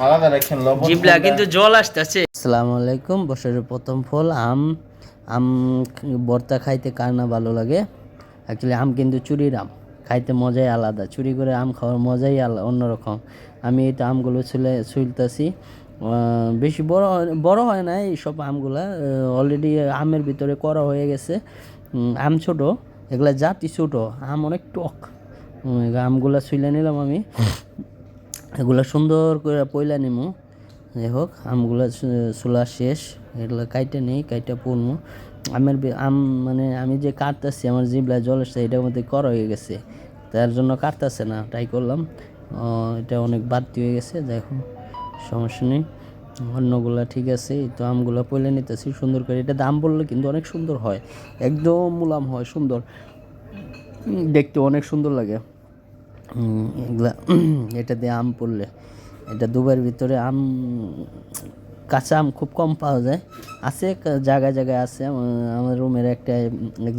আলাদা রাখেন লবণ জিবলা কিন্তু জল আসতেছে। আসসালামু আলাইকুম। বছরের প্রথম ফল আম। আম ভর্তা খাইতে কার না ভালো লাগে। অ্যাকচুয়ালি আম কিন্তু চুরির আম, খাইতে মজাই আলাদা। চুরি করে আম খাওয়ার মজাই অন্যরকম। আমি এই তো আমগুলো ছুলতেছি। বেশি বড় হয় না এইসব আমগুলা। অলরেডি আমের ভিতরে করা হয়ে গেছে। আম ছোট, এগুলা জাতি ছোট, আম অনেক টক। আমগুলা ছুলে নিলাম আমি। এগুলো সুন্দর করে পয়লা নিমু। যাই হোক, আমগুলো চুলা শেষ। এগুলো কাইটে নেই, কাইটে পড়মু। আম মানে আমি যে কাটতেছি, আমার জিবলা জল আসছে, এটার মধ্যে করা হয়ে গেছে, তার জন্য কাটতেছে না। ট্রাই করলাম, এটা অনেক বাড়তি হয়ে গেছে। দেখো, সমস্যা নেই, অন্যগুলা ঠিক আছে। এই তো আমগুলো পয়লা নিতেছি সুন্দর করে। এটা দাম বললে কিন্তু অনেক সুন্দর হয়, একদম মুলাম হয়, সুন্দর দেখতে, অনেক সুন্দর লাগে এগুলা। এটা দিয়ে আম পড়লে, এটা দুবার ভিতরে আম, কাঁচা আম খুব কম পাওয়া যায়। আছে জায়গায় জায়গায় আছে। আমার রুমের এক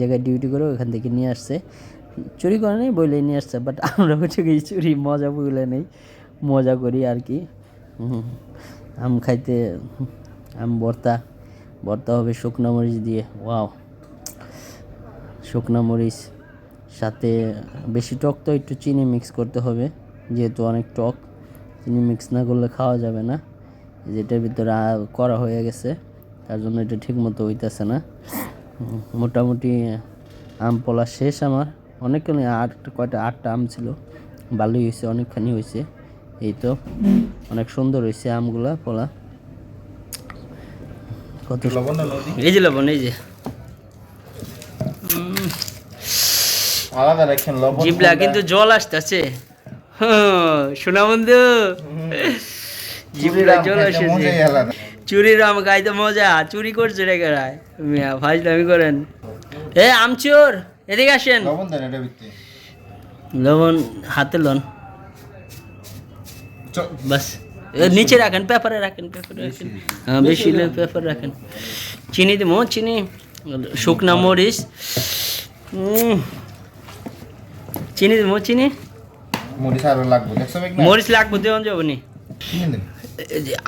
জায়গায় ডিউটি করে, ওখান থেকে নিয়ে আসছে। চুরি করে নেই বইলে নিয়ে আসছে, বাট আমরা হচ্ছে কি চুরি মজা বইলে নেই, মজা করি আর কি। আম খাইতে, আম ভর্তা হবে শুকনো মরিচ দিয়ে। ওয়াও, শুকনো মরিচ সাথে বেশি টক, তো একটু চিনি মিক্স করতে হবে, যেহেতু অনেক টক। চিনি মিক্স না করলে খাওয়া যাবে না। যেটার ভিতরে করা হয়ে গেছে, তার জন্য এটা ঠিক মতো হইতেছে না। মোটামুটি আম পলা শেষ আমার। অনেকখানি আটটা আম ছিল, ভালোই হয়েছে, অনেকখানি হয়েছে। এই তো অনেক সুন্দর হয়েছে আমগুলা পলা। কত লবণ এই যে লবণ, এই যে আলাদা রাখেন লবণ। জিবলা কিন্তু জল আসতেছে। শোনা বন্ধু, জিবলা জল আসেছে। চুরির আম খাইতে মজা। চুরি করছে রে কেরায়, মিয়া ফাজলামি করেন। আমচোর, এদিকে আসেন। লবণ দেন এটা ভিতরে। লবণ হাতে লন, বাস। নিচে রাখেন, পেপারে রাখেন, হ্যাঁ বেশি পেপার রাখেন। চিনি দেবো, চিনি, শুকনা মরিচ, চিনি দেবো, চিনি, মরিচ আরো লাগবে, দেখছো না? মরিচ লাগবে, দেওয়া যাবো নি। চিনি দেন।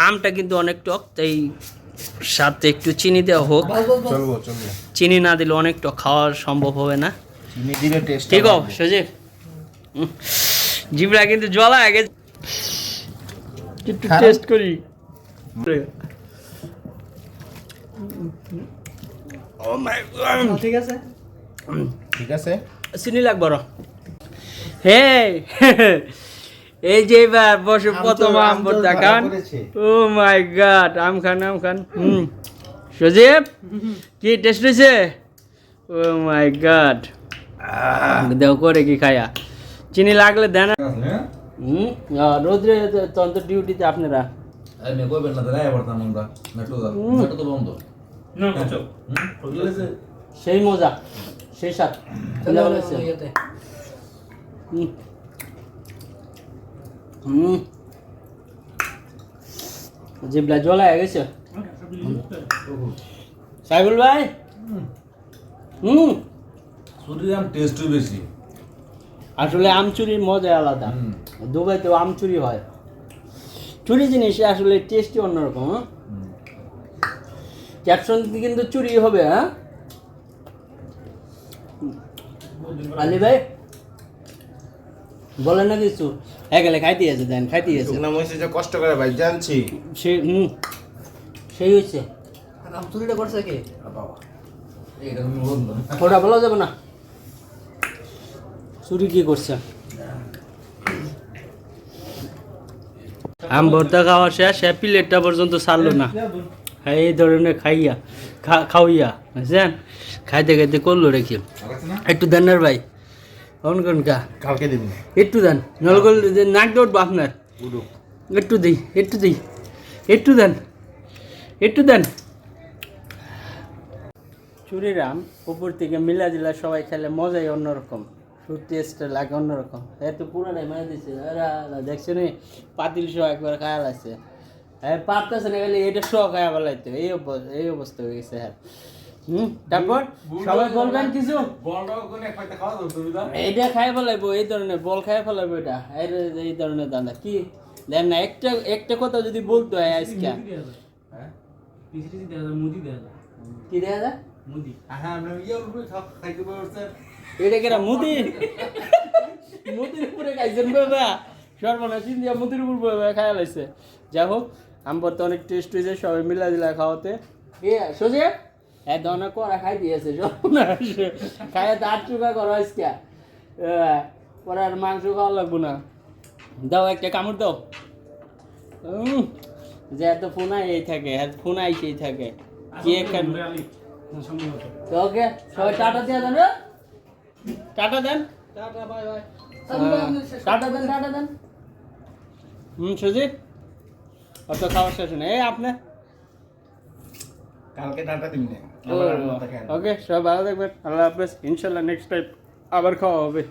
আমটা কিন্তু অনেক টক, তাই সাথে একটু চিনি দেওয়া হোক। চলবো। চিনি না দিলে অনেক টক, খাওয়া সম্ভব হবে না। চিনি দিলে টেস্ট ঠিক আছে সজীব, জিবরা কিন্তু জ্বলা আগে একটু টেস্ট করি। ও মাই গড, ঠিক আছে। চিনি লাগবে র। হে এই যে এবার বসে প্রথম আম ভর্তা খান। ও মাই গড, আম খান। সজীব, কি টেস্ট হয়েছে? ও মাই গড, দেও করে কি খায়া। চিনি লাগলে দেন। রোদ্রে তন্ত্র ডিউটিতে আপনারা সেই মজা, সেই স্বাদ। জিবলা জলা হয়ে গেছে। সাইবুল ভাই, চুরির আম টেস্টই বেশি। আসলে আম চুরির মজা আলাদা। দুবাইতেও আম চুরি হয়। চুরি জিনিস আসলে টেস্টই অন্যরকম। ক্যাপশন কিন্তু চুরি হবে। হ্যাঁ আলি ভাই বলেন না কিছু। গেলে খাইতে আছে, দেন খাইতে আছে। শুকনা মরিচ যে কষ্ট করে ভাই জানছি। সেই হয়েছে। আম চুরিটা করছে কে? ওটা বলা যাবে না, চুরি কি করছে। আম ভর্তা খাওয়া শেষ, প্লেটটা পর্যন্ত ছাড়লো না। এই ধরনের খাওয়াইয়া বুঝছেন, খাইতে করলো রেখে। একটু দেন না ভাই, কালকে দিবি, একটু দেন, নলগোল নাক উঠবো আপনার। একটু দেন। চুরির আম উপর থেকে মিলা দিলা সবাই খেলে মজাই অন্যরকম, টেস্টটা লাগে অন্যরকম। এত পুরাটাই মেরে দিচ্ছে, দেখছো নি পাতিল শো একবার খায়াল আছে। পারতেছে না, খালি এটা শো খায়া বলাইতো। এই অবস্থা হয়ে গেছে। হ্যাঁ, তারপর সবাই বলবেন কিছু। এইটা খাই ফেলাইবো, এই ধরনের বল খাই ফেলাইবো। এটা এই ধরনের দান্দা কি দেন না একটা একটা কথা যদি বলতো হয় আজকে হ্যাঁ কি দেখা যায় হ্যাঁ আমরা ইয়ে উপরে খাইতে পারছেন এটা কেরা মুদি মুদির উপরে খাইছেন বাবা সর্বনাশ ইন্ডিয়া মুদির উপর বাবা খাওয়া লাইছে যাই হোক আমার তো অনেক টেস্ট হয়েছে সবাই মিলা দিলা খাওয়াতে সোজে এক ধরনের করা খাই দিয়েছে সর্বনাশ খাইয়ে দাঁত চুকা করো আজকে পরে আর মাংস খাওয়া লাগবো না দাও একটা কামড় দাও যে এত ফোনাই এই থাকে এত ফোনাই সেই থাকে কি এখানে ওকে সবাই টাটা দিয়ে দেন রে টাটা দেন টাটা বাই বাই টাটা দেন সুজিত অত খাওয়ার শেষ নেই এই আপনি কালকে টাটা দিবি না আবার আর মাথা খায় না। ওকে সবাই ভালো থাকবেন আল্লাহ হাফেজ ইনশাল্লাহ নেক্সট টাইম আবার খাওয়া হবে